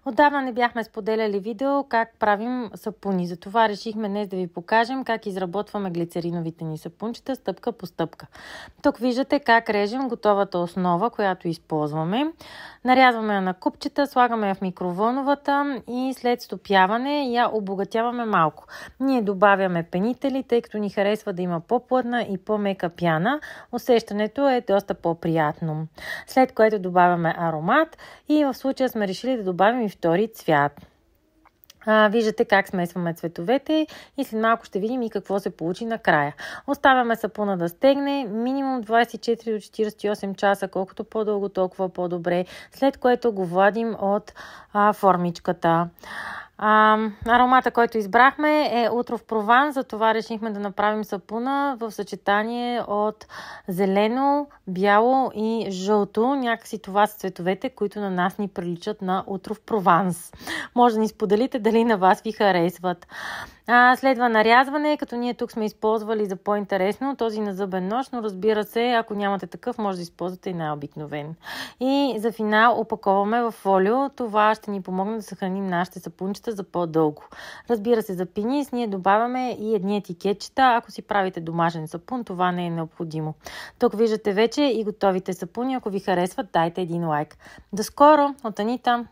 Отдавна не бяхме споделяли видео как правим сапуни. Затова решихме днес да ви покажем как изработваме глицериновите ни сапунчета стъпка по стъпка. Тук виждате как режем готовата основа, която използваме. Нарязваме я на купчета, слагаме я в микровълновата и след стопяване я обогатяваме малко. Ние добавяме пенители, тъй като ни харесва да има по-плътна и по-мека пяна. Усещането е доста по-приятно. След което добавяме аромат и в случая сме решили да добавим и втори цвят. Виждате как смесваме цветовете и след малко ще видим и какво се получи накрая. Оставяме сапуна да стегне минимум 24 до 48 часа, колкото по-дълго, толкова по-добре, след което го владим от формичката. Аромата, който избрахме е Утров Прованс, затова решихме да направим сапуна в съчетание от зелено, бяло и жълто. Някакси това са цветовете, които на нас ни приличат на Утров Прованс. Може да ни споделите дали на вас ви харесват. Следва нарязване, като ние тук сме използвали за по-интересно този на зъбен нож, но разбира се, ако нямате такъв, може да използвате и най-обикновен. И за финал опаковаме в фолио. Това ще ни помогне да съхраним нашите сапунчета за по-дълго. Разбира се, за пенис ние добавяме и едни етикетчета. Ако си правите домашен сапун, това не е необходимо. Тук виждате вече и готовите сапуни. Ако ви харесват, дайте един лайк. До скоро! От Анита!